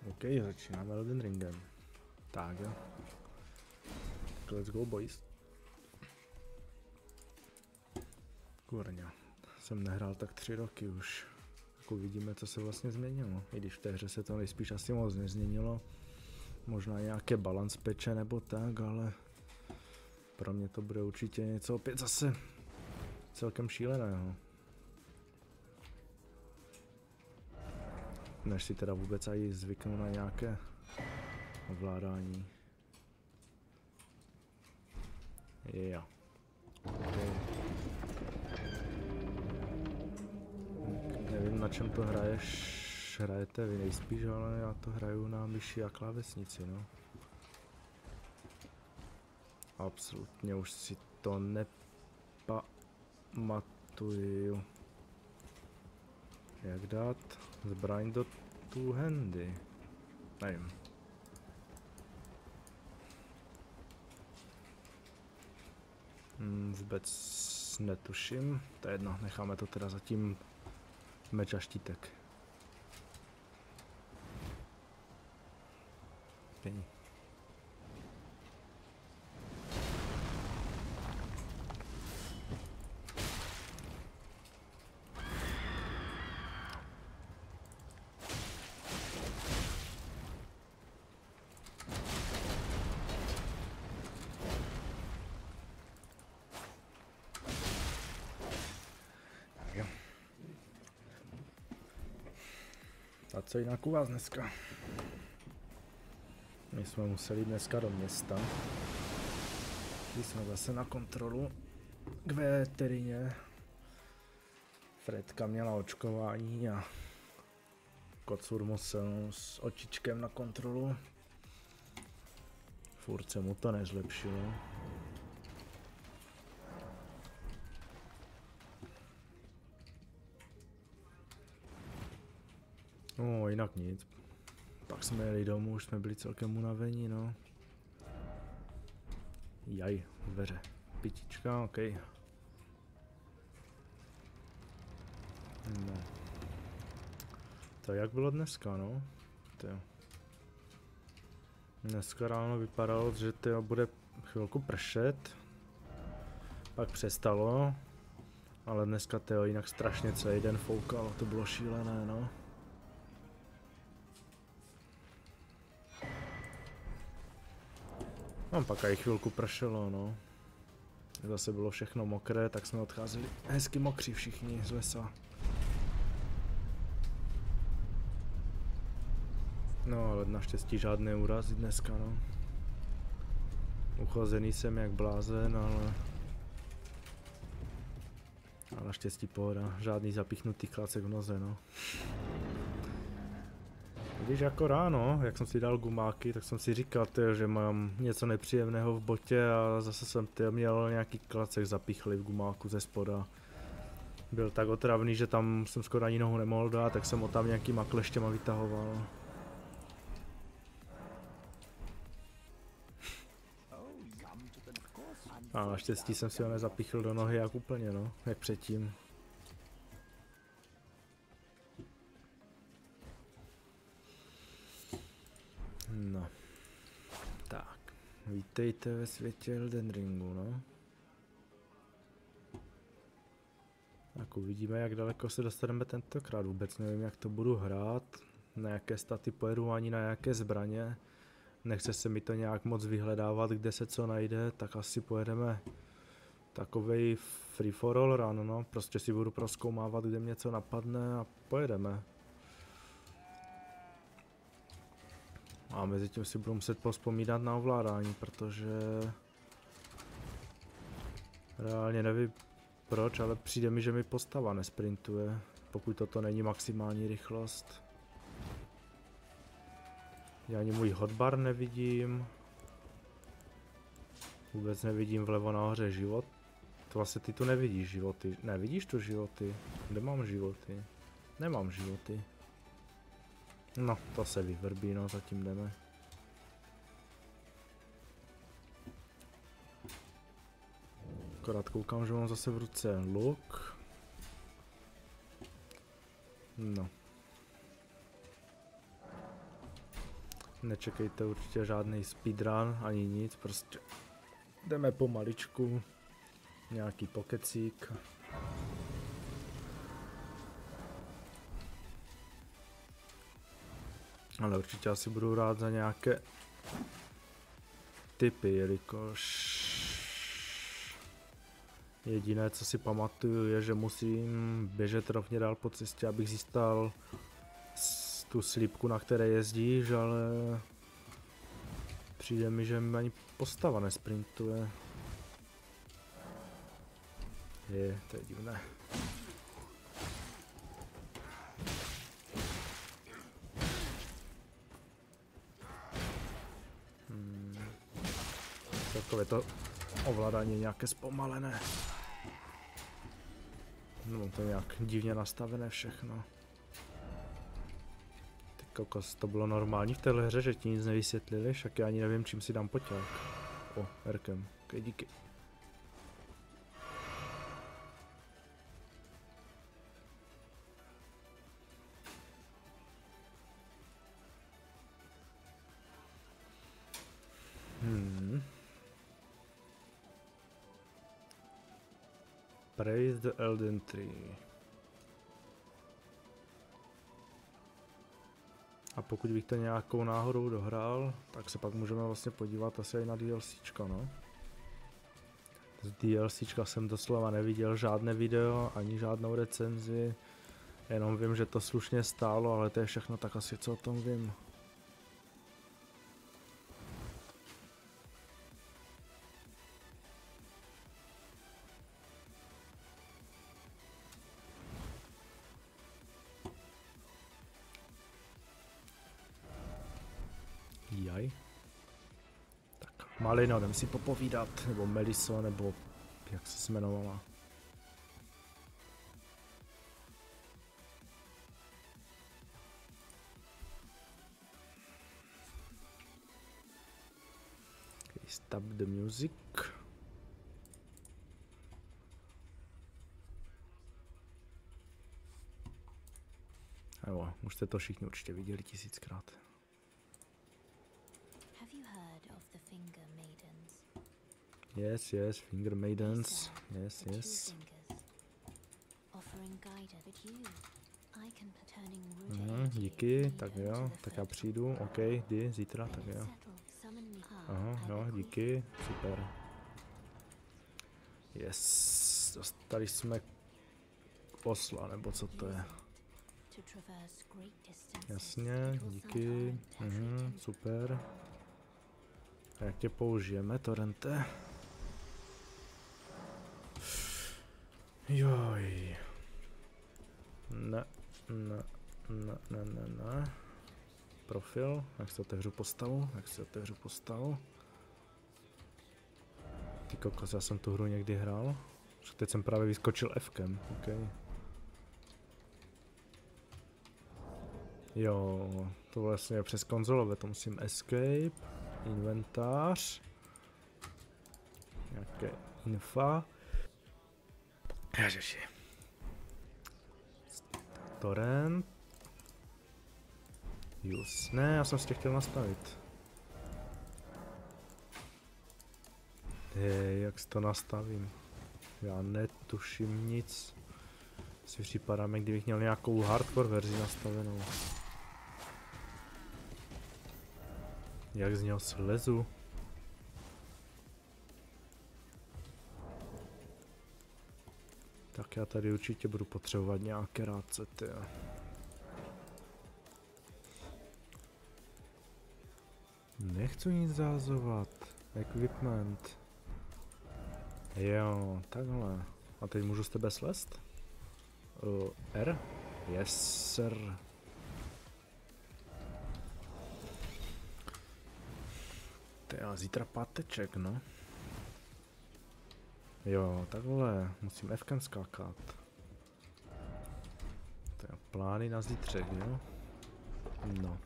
OK, začínáme Elden Ringem. Tak jo. Let's go boys. Kurňa, jsem nehrál tak 3 roky už. Jako vidíme, co se vlastně změnilo. I když v té hře se to nejspíš asi moc nezměnilo. Možná nějaké balance peče nebo tak, ale pro mě to bude určitě něco opět zase celkem šíleného. Než si teda vůbec aj zvyknu na nějaké ovládání. Jo. Okay. Nevím, na čem to hrajete vy nejspíš, ale já to hraju na myši a klávesnici, no. Absolutně už si to nepamatuju. Jak dát zbraň do two handy? Nevím. Vůbec netuším. To je jedno, necháme to teda zatím meč a štítek. Pění. A co jinak u vás dneska? My jsme museli dneska do města. Šli jsme zase na kontrolu k veterině. Fredka měla očkování a kocur musel s očičkem na kontrolu. Furt se mu to nezlepšilo. No, jinak nic. Pak jsme jeli domů, už jsme byli celkem unavení, no. Jaj, dveře. Pitička, ok. No. To jak bylo dneska, no? To. Dneska ráno vypadalo, že to bude chvilku pršet. Pak přestalo. Ale dneska to jinak strašně celý den foukalo, to bylo šílené, no. No, pak i chvilku pršelo, no. Zase bylo všechno mokré, tak jsme odcházeli hezky mokří všichni z lesa. No, ale naštěstí žádné úrazy dneska, no. Uchozený jsem jak blázen, ale naštěstí pohoda. Žádný zapichnutý klacek v noze, no. Když jako ráno, jak jsem si dal gumáky, tak jsem si říkal, tyjo, že mám něco nepříjemného v botě a zase jsem měl nějaký klacek zapichlý v gumáku ze spoda. Byl tak otravný, že tam jsem skoro ani nohu nemohl dát, tak jsem ho tam nějakýma kleštěma vytahoval. A naštěstí jsem si ho nezapichl do nohy jak úplně, no, jak předtím. No, tak, vítejte ve světě Elden Ringu, no. Tak uvidíme, jak daleko se dostaneme tentokrát, vůbec nevím, jak to budu hrát, na jaké staty pojedu, ani na jaké zbraně. Nechce se mi to nějak moc vyhledávat, kde se co najde, tak asi pojedeme takovej free for all run, no. Prostě si budu prozkoumávat, kde mě co napadne a pojedeme. A mezi tím si budu muset povzpomínat na ovládání, protože reálně nevím proč, ale přijde mi, že mi postava nesprintuje, pokud toto není maximální rychlost. Já ani můj hotbar nevidím. Vůbec nevidím vlevo nahoře život. To vlastně ty tu nevidíš životy. Nevidíš tu životy? Kde mám životy? Nemám životy. No, to se vyvrbí, no, zatím jdeme. Akorát koukám, že mám zase v ruce luk. No. Nečekejte určitě žádný speedrun ani nic, prostě jdeme pomaličku, nějaký pokecík. Ale určitě asi budu rád za nějaké tipy, jelikož jediné, co si pamatuju, je, že musím běžet rovně dál po cestě, abych získal tu slípku, na které jezdíš, ale přijde mi, že mi ani postava nesprintuje. To je divné. Takové to ovládání je nějaké zpomalené. No to je nějak divně nastavené všechno. Ty kokos, to bylo normální v téhle hře, že ti nic nevysvětlili, však já ani nevím, čím si dám poťák. Erkem, ok, díky. Praise the Elden Tree. A pokud bych to nějakou náhodou dohrál, tak se pak můžeme vlastně podívat asi i na DLCčka, no. Z DLCčka jsem doslova neviděl žádné video, ani žádnou recenzi. Jenom vím, že to slušně stálo, ale to je všechno, tak asi co o tom vím. Jaj. Tak, Malina, jdem si popovídat, nebo Meliso, nebo jak se jmenovala. Okay, stop the music. Jo, už jste to všichni určitě viděli 1000krát. Yes, Finger Maidens. Yes. Díky, tak jo, tak já přijdu, ok, jdi, zítra, tak jo. Aha, jo, díky, super. Yes, dostali jsme osla, nebo co to je. Jasně, díky, super. A jak tě použijeme, Torrente? Joj. Ne. Profil, jak si otevřu postavu, Ty kokos, já jsem tu hru někdy hrál. Teď jsem právě vyskočil F-kem, ok. Jo, to vlastně přes konzolové, to musím escape, inventář, nějaké infa. Ježiši. Torrent. Use. Ne, já jsem si tě chtěl nastavit. Jak si to nastavím? Já netuším nic. Si připadám, jak kdybych měl nějakou hardcore verzi nastavenou. Jak z něho slezu? Tak já tady určitě budu potřebovat nějaké rádce, tyjo. Nechci nic zázovat. Equipment. Jo, takhle. A teď můžu z tebe slést? R? Yes, sir. To je zítra páteček, no. Jo, takhle, musím F-kem skákat. To je plány na zítřek, jo? No.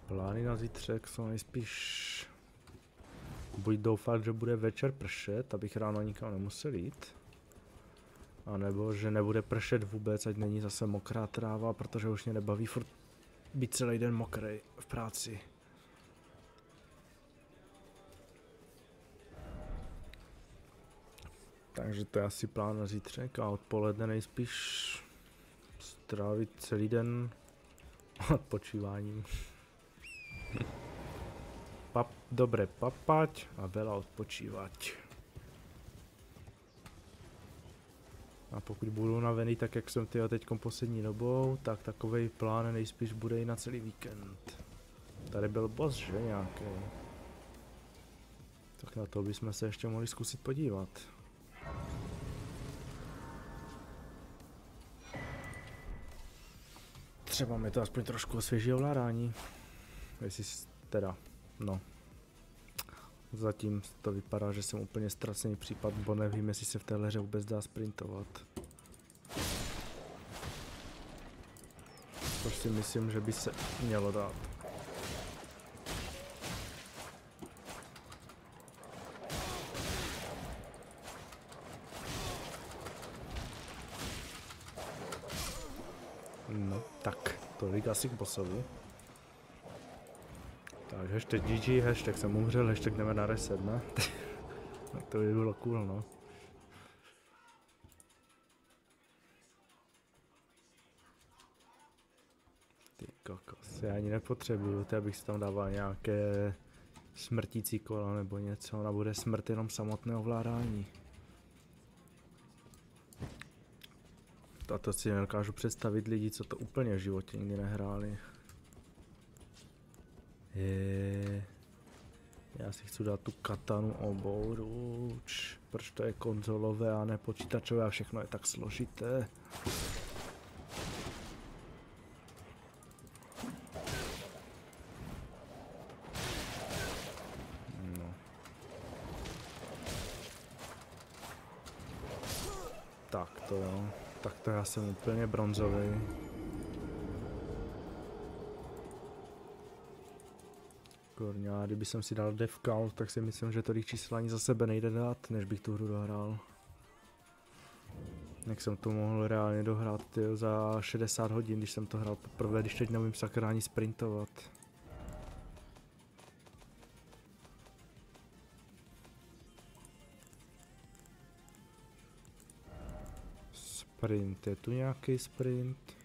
Plány na zítřek jsou nejspíš... Buď doufat, že bude večer pršet, abych ráno nikam nemusel jít. A nebo že nebude pršet vůbec, ať není zase mokrá tráva, protože už mě nebaví furt být celý den mokrej v práci. Takže to je asi plán na zítřek a odpoledne nejspíš strávit celý den odpočíváním. Dobre papať a veľa odpočívať. A pokud budu unavený, tak jak jsem teďkom poslední dobou, tak takovej plán nejspíš bude i na celý víkend. Tady byl boss, že nějaký? Tak na to bychom se ještě mohli zkusit podívat. Třeba mi to aspoň trošku osvěží ovládání. Jestli teda, no. Zatím to vypadá, že jsem úplně ztracený případ, bo nevím, jestli se v téhle hře vůbec dá sprintovat. Což si myslím, že by se mělo dát. No, tak, tolik asi k bossovi. Tak, hashtag GG, hashtag jsem umřel, hashtag jdeme na reset, ne? Tak to by bylo cool, no. Ty kokos, já ani nepotřebuju, to abych si tam dával nějaké smrtící kola nebo něco, ona bude smrt jenom samotné ovládání. A to si nedokážu představit lidi, co to úplně v životě nikdy nehráli. Já si chci dát tu katanu obouruč, proč to je konzolové a ne počítačové a všechno je tak složité. No. Tak to jo, tak to já jsem úplně bronzový. Kurňa, kdyby jsem si dal dev count, tak si myslím, že tolik čísla ani za sebe nejde dát, než bych tu hru dohrál. Jak jsem to mohl reálně dohrát tyjo, za 60 hodin, když jsem to hrál poprvé, když teď nevím sakra ani sprintovat. Sprint, je tu nějaký sprint?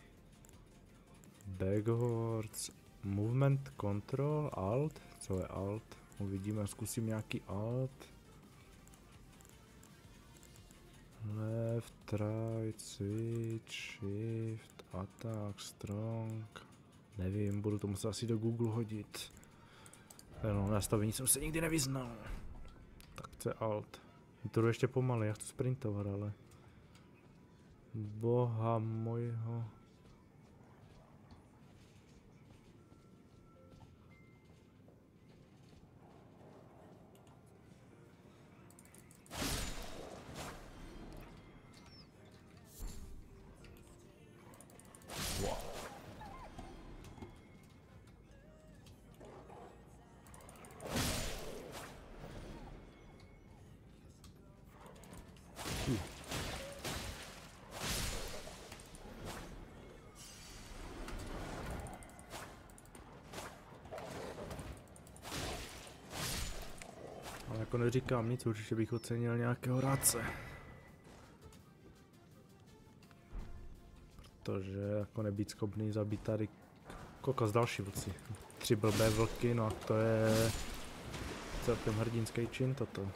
Backwards. Movement, control, alt, co je alt? Uvidíme, zkusím nějaký alt. Left, right, switch, shift, attack, strong. Nevím, budu to muset asi do Google hodit. No, nastavení jsem se nikdy nevyznal. Tak co je alt? To jdu ještě pomalu, já chci sprintovat, ale... Boha mojho... Ale jako neříkám nic, určitě bych ocenil nějakého rádce. Protože jako nebýt schopný zabít tady kokos další vlci. 3 blbé vlky, no a to je celkem hrdinský čin toto.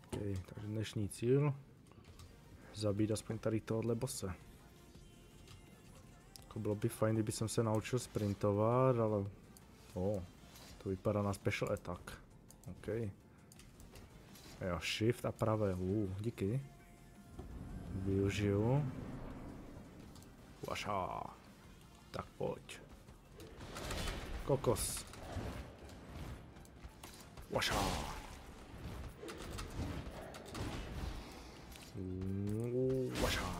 Okay, takže dnešní cíl. Zabít aspoň tady tohohle bosse. Jako bylo by fajn, kdyby jsem se naučil sprintovat, ale... To vypadá na special attack. OK. Jo, shift a pravé, díky. Využiju. Vaša. Tak pojď. Kokos. Vaša. Vaša.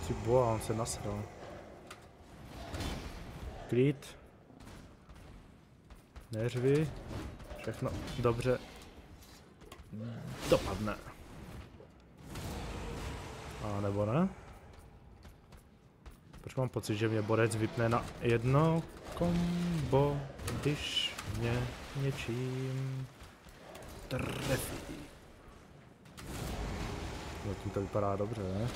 Ty boha, on se nasral. Klid. Neřvi. Všechno dobře. dopadne. A nebo ne? Proč mám pocit, že mě borec vypne na jedno kombo, když mě něčím trefí. Zatím to vypadá dobře, ne?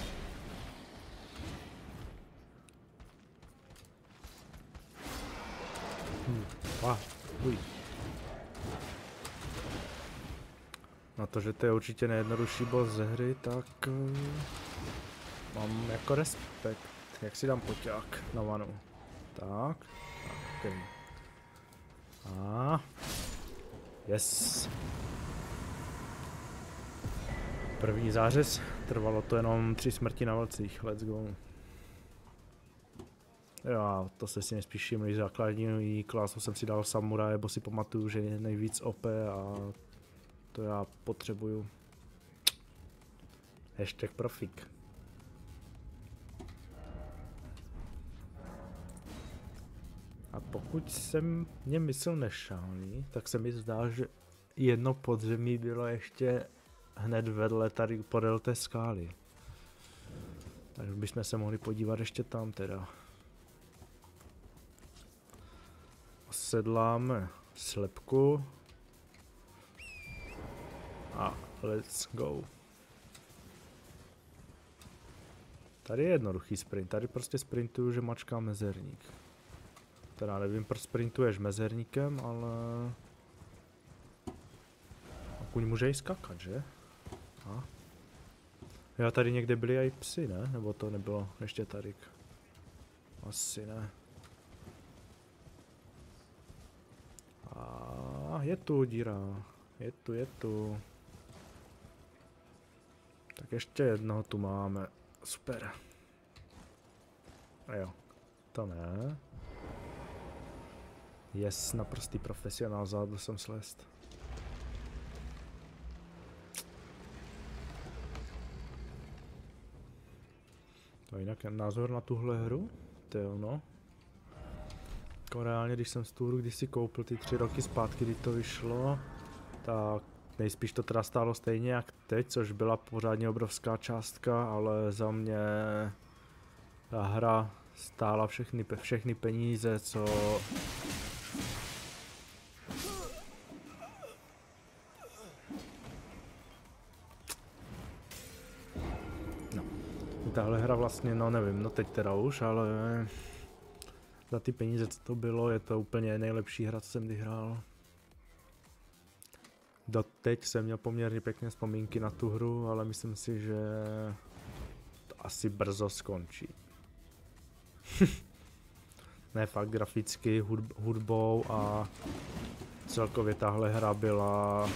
Na to, že to je určitě nejjednodušší boss ze hry, tak mám jako respekt. Jak si dám poťák na vanu? Tak, ok. A yes. První zářez, trvalo to jenom 3 smrti na vlcích, let's go. Jo, to se si nejspíš všimli, základní klasu jsem si dal samuraje, bo si pamatuju, že je nejvíc OP a to já potřebuju. Hashtag profík. A pokud jsem mě myslel nešálný, tak se mi zdá, že jedno podzemí bylo ještě hned vedle tady podél té skály. Takže bychom se mohli podívat ještě tam teda. Osedláme slepku. A let's go. Tady je jednoduchý sprint, tady prostě sprintuju, že mačkám mezerník. Teda nevím, proč sprintuješ mezerníkem, ale... Akuň může i skakat, že? A? Jo, tady někde byli i psy, ne? Nebo to nebylo ještě tady? Asi ne. A je tu díra. Je tu. Tak ještě jednoho tu máme. Super. A jo, to ne. Yes, naprostý profesionál, zvládl jsem slést. To je jinak názor na tuhle hru? To je ono. Jako reálně, když jsem tu hru kdysi koupil ty 3 roky zpátky, kdy to vyšlo, tak nejspíš to teda stálo stejně jak teď, což byla pořádně obrovská částka, ale za mě ta hra stála všechny peníze, co... No, tahle hra vlastně, no nevím, no teď teda už, ale za ty peníze, co to bylo, je to úplně nejlepší hra, co jsem kdy hrál. Doteď jsem měl poměrně pěkné vzpomínky na tu hru, ale myslím si, že to asi brzo skončí. Ne fakt graficky, hudbou a celkově tahle hra byla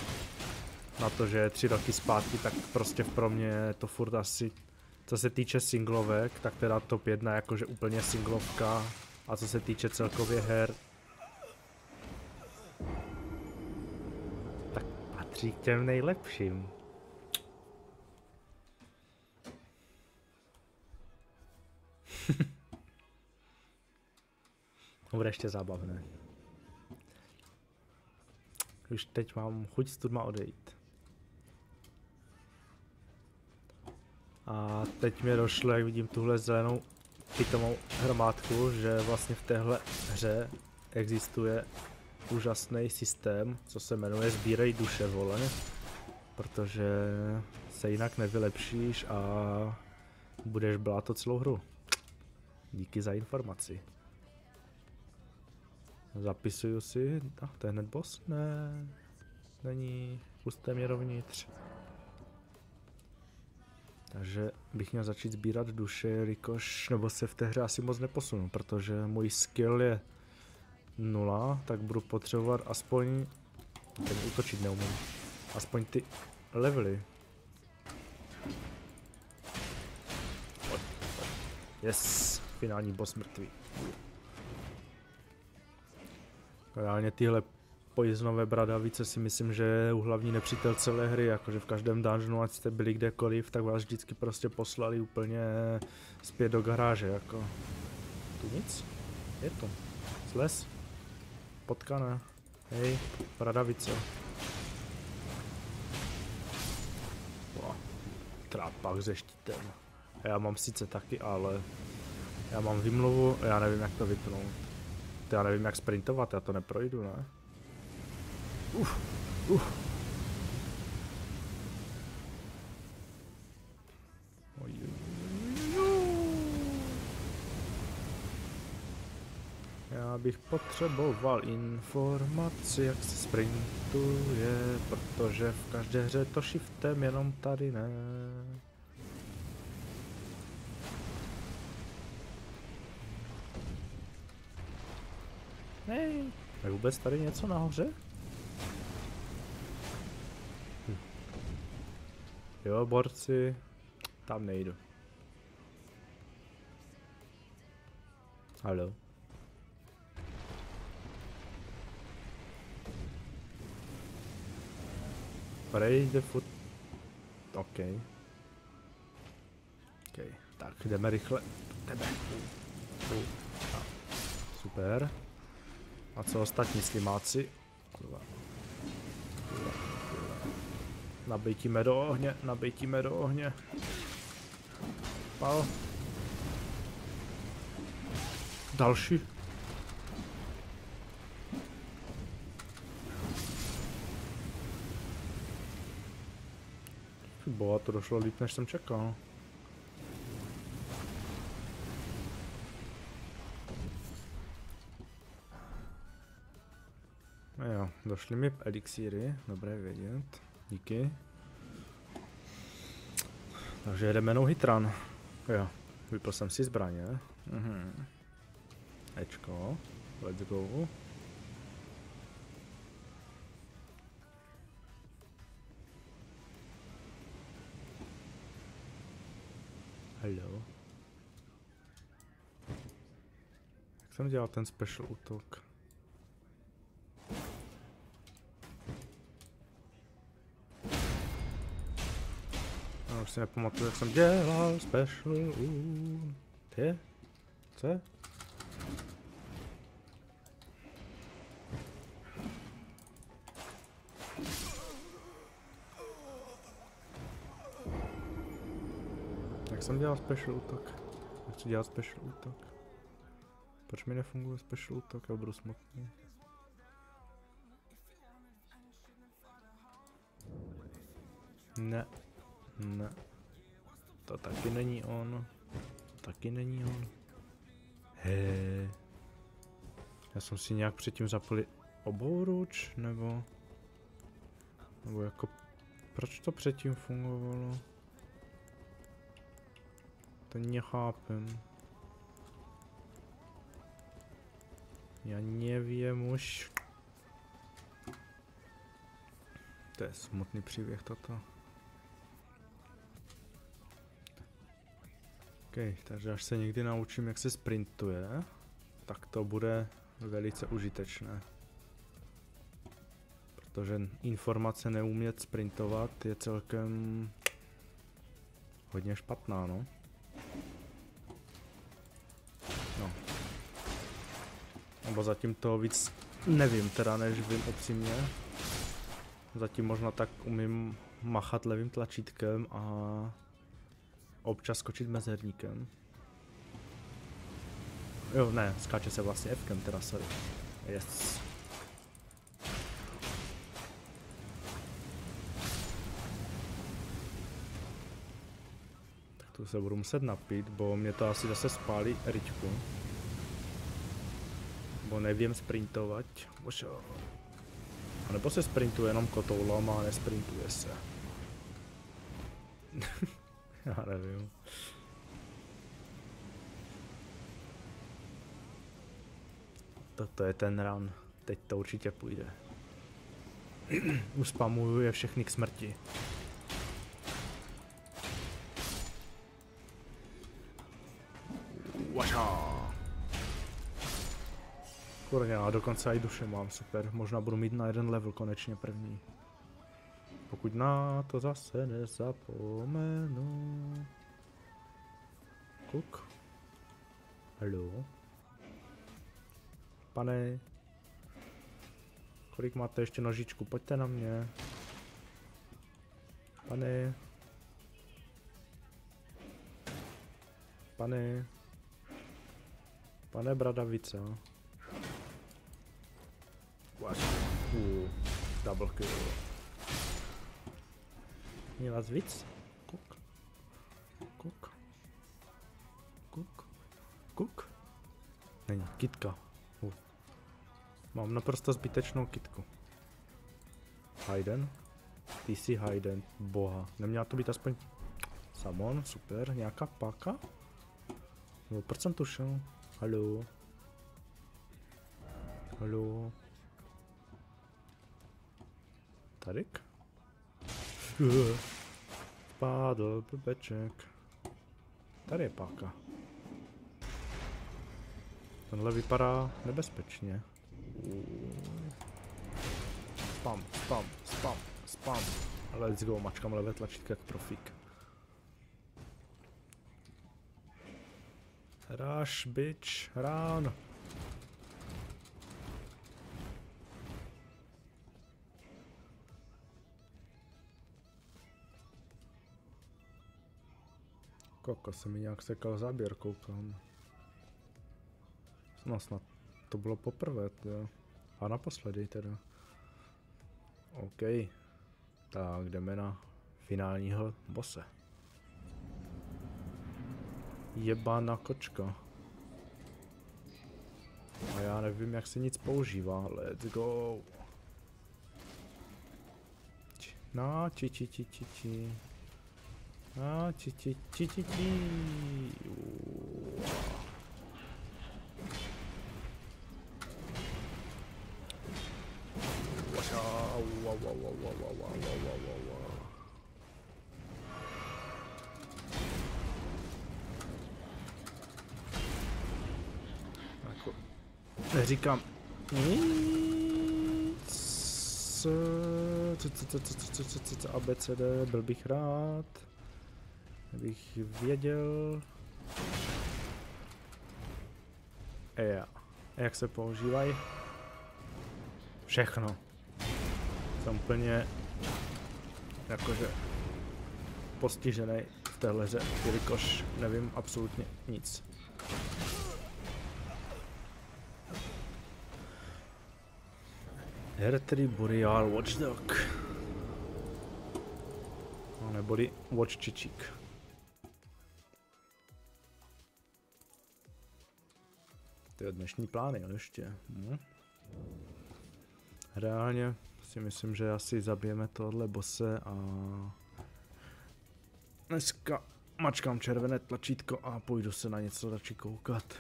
na to, že je 3 roky zpátky, tak prostě pro mě je to furt asi, co se týče singlovek, tak teda top 1 jakože úplně singlovka, a co se týče celkově her, tak patří k těm nejlepším. Bude ještě zábavné. Už teď mám chuť z turma odejít. A teď mi došlo, jak vidím tuhle zelenou pitomou hromádku, že vlastně v téhle hře existuje úžasný systém, co se jmenuje Sbírej duše, vole. Protože se jinak nevylepšíš a budeš bláto celou hru. Díky za informaci. Zapisuju si, to je hned boss? Ne, není, pusťte mě dovnitř. Takže bych měl začít sbírat duše, jelikož, nebo se v té hře asi moc neposunu, protože můj skill je 0, tak budu potřebovat aspoň, ten útočit neumím, aspoň ty levely. Yes, finální boss mrtvý. Reálně tyhle pojízdnové bradavice si myslím, že je hlavní nepřítel celé hry, jakože v každém dungeonu, ať jste byli kdekoliv, tak vás vždycky prostě poslali úplně zpět do garáže, jako. Tu nic? Je to. Slez? Potkané. Hej, bradavice. Trápak se štítem. Já mám sice taky, ale já mám vymluvu, já nevím jak to vypnout. Já nevím jak sprintovat, já to neprojdu, ne? Já bych potřeboval informaci, jak se sprintuje, protože v každé hře to shiftem, jenom tady ne. Hej, je vůbec tady něco nahoře? Jo, borci, tam nejdu. Haló. Raise the foot. OK. Tak jdeme rychle. Tebe. Super. A co ostatní slimáci? Nabejtíme do ohně. Pal. Další. Boha, to došlo líp, než jsem čekal. Jo, došly mi elixíry, dobré vědět, díky. Takže jedeme no hitran. Jo, vypl jsem si zbraně. Ečko, let's go. Hello. Jak jsem dělal ten special útok? No, už si nepamatuju, jak jsem dělal special útok. Co? Jak jsem dělal special útok? Jak chci dělat special útok? Proč mi nefunguje special útok? Já budu smutný. Ne. To taky není on. Hej. Já jsem si nějak předtím zapl obouruč, nebo jako... Proč to předtím fungovalo? To nechápem. Já nevím už. To je smutný příběh toto. OK, takže až se někdy naučím, jak se sprintuje, tak to bude velice užitečné. Protože informace neumět sprintovat je celkem hodně špatná, no. Nebo zatím toho víc nevím teda, než vím upřímně. Zatím možná tak umím machat levým tlačítkem a občas skočit mezerníkem. Jo, ne, skáče se vlastně F-kem teda, sorry. Yes. Tak tu se budu muset napít, bo mě to asi zase spálí Eričku. Bo nevím sprintovat. A nebo se sprintuje jenom kotoulama a nesprintuje se. Já nevím. Toto je ten run. Teď to určitě půjde. Uspamuju je všechny k smrti. Kurně, a dokonce i duše mám, super. Možná budu mít na jeden level konečně první. Pokud na to zase nezapomenu. Kuk. Haló. Pane. Kolik máte ještě nožičku? Pojďte na mě. Pane. Pane bradavice. Double kill. Měla víc? Kuk. Není, kytka. Mám naprosto zbytečnou kytku. Hayden. Ty jsi Hayden, boha. Neměla to být aspoň Samon, super. Nějaká páka? No, proč jsem tušil? Haló. Tadyk? Spadl blbeček. Tady je páka. Tenhle vypadá nebezpečně. Spam. Let's go, mačkám levé tlačítko jak profík. Rush, bitch, run. Koko se mi nějak sekal záběr, koukám. No snad to bylo poprvé, jo. A naposledy teda. OK. Tak jdeme na finálního bose. Jebána kočka. A já nevím, jak se nic používá. Let's go. No, či. A či. Neříkám nic. ABCD, byl bych rád. Bych věděl. Jak se používají? Všechno. Jsem úplně jakože postižený v téhle hře, jelikož nevím absolutně nic. Hereditary Boreal Watchdog. Neboli Watch Čičík. To je dnešní plány, ale ještě. Reálně si myslím, že asi zabijeme tohle bose a dneska mačkám červené tlačítko a půjdu se na něco radši koukat.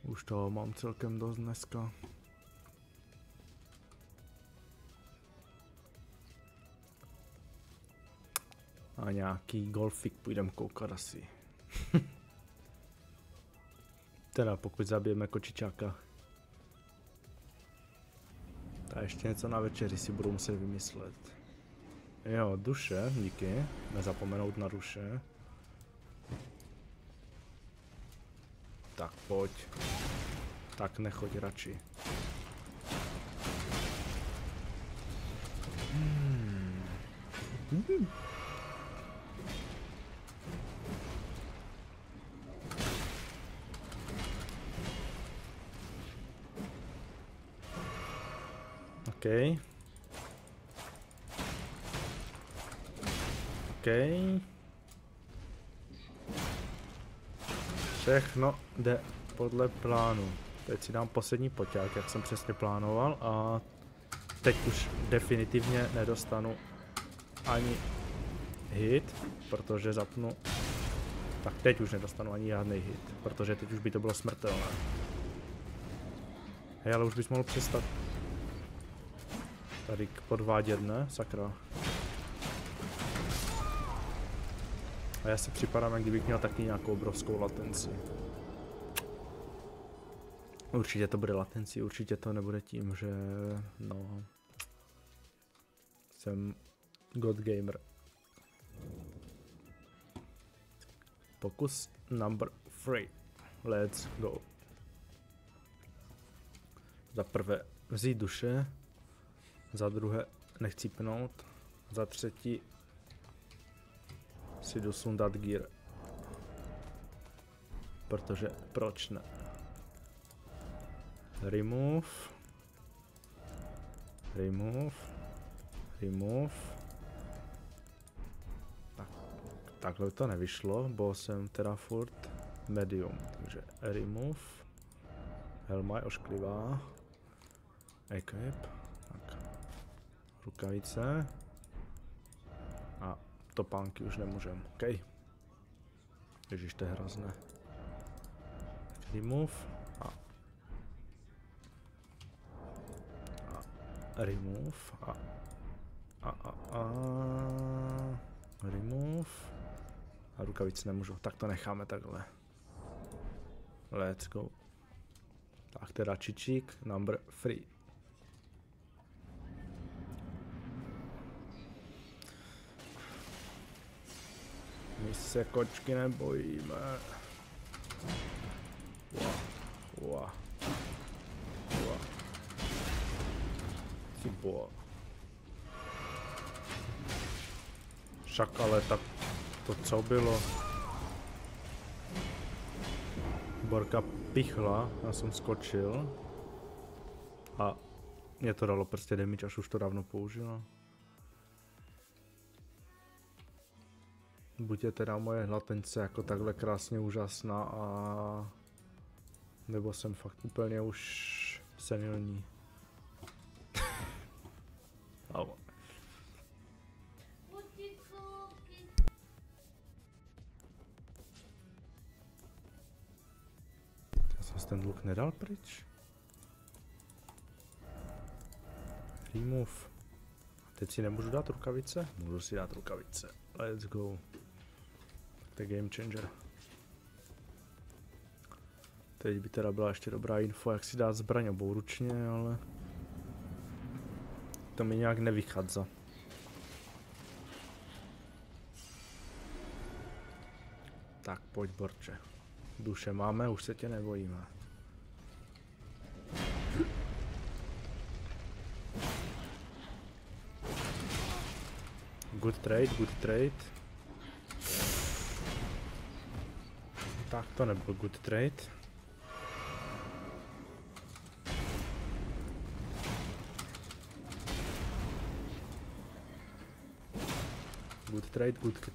Už toho mám celkem dost dneska. A nějaký golfik půjdem koukat asi. Teda pokud zabijeme kočičáka. A ještě něco na večeři si budu muset vymyslet. Jo, duše, díky. Nezapomenout na duše. Tak pojď. Tak nechoď radši. OK. Všechno jde podle plánu. Teď si dám poslední poťák, jak jsem přesně plánoval, a teď už definitivně nedostanu ani hit, protože zapnu. Tak teď už nedostanu ani žádný hit, protože teď už by to bylo smrtelné. Hej, ale už bys mohl přestat tady podvádět, ne? Sakra. A já si připadám, jak kdybych měl taky nějakou obrovskou latenci. Určitě to bude latenci, určitě to nebude tím, že no jsem god gamer. Pokus number 3. Let's go. Za prvé vzít duše, za druhé nechcípnout, za třetí si jdu sundat gear. protože proč ne? Remove. Remove. Remove. Tak, takhle to nevyšlo, byl jsem teda furt medium, takže remove. Helma je ošklivá. Equip. Tak. Rukavice. A topánky už nemůžem, OK. Ježiš, to je hrozné. Remove. A remove. Remove. A rukavice nemůžu, tak to necháme takhle. Let's go. Tak teda čičík, number 3. My se kočky nebojíme. Cibo. Však ale tak to co bylo? Borka pichla, já jsem skočil. A mě to dalo prostě damage, až už to dávno použila. Buď je teda moje latence jako takhle krásně úžasná a... nebo jsem fakt úplně už senilní. Já jsem si ten luk nedal pryč. Remove. Teď si nemůžu dát rukavice? Můžu si dát rukavice. Let's go. To je game changer. Teď by teda byla ještě dobrá info, jak si dát zbraň obouručně, ale... to mi nějak nevychádza. Tak pojď, borče. Duše máme, už se tě nebojíme. Good trade, good trade. Tak to nebyl good trade. Good trade, good...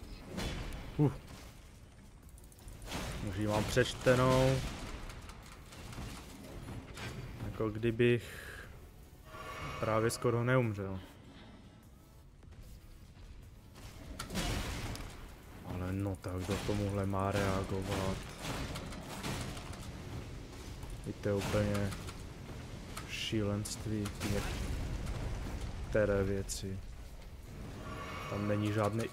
Už ji mám přečtenou. Jako kdybych právě skoro neumřel. Ale no tak kdo tomuhle má reagovat? Víte, úplně šílenství některé věci. Tam není žádný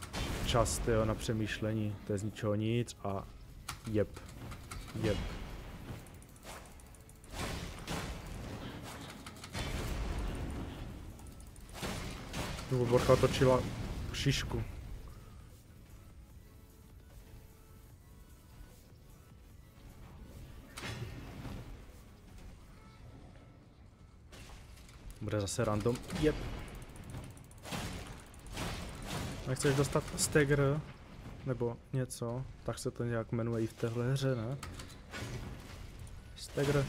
čas na přemýšlení, to je z ničeho nic a jeb. Borka točila šišku. Bude zase random. Jep. Nechceš dostat stagger nebo něco, tak se to nějak jmenuje i v téhle hře, ne? Stagger,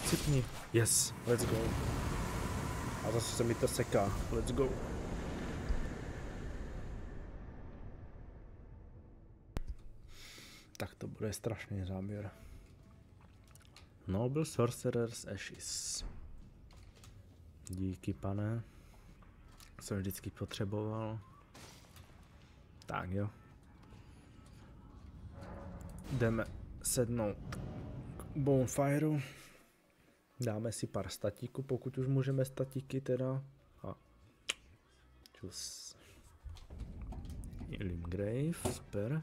cipni. Yes, let's go. A zase se mi to seká, let's go. Tak to bude strašný záběr. Noble Sorcerer's Ashes. Díky, pane. Jsem vždycky potřeboval. Tak jo. Jdeme sednout k bonfireu. Dáme si pár statíků, pokud už můžeme statíky teda. A čus. Limgrave, super.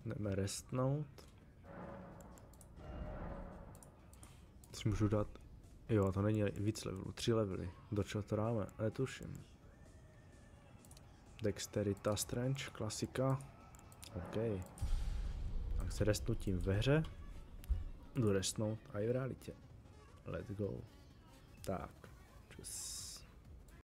Jdeme restnout. Si můžu dát... Jo, to není víc levelů, 3 levely. Do čeho to dáme? Netuším. Dexterita Strange, klasika. OK. Tak se restnutím ve hře. Jdu restnout a i v realitě. Let's go. Tak. Čus.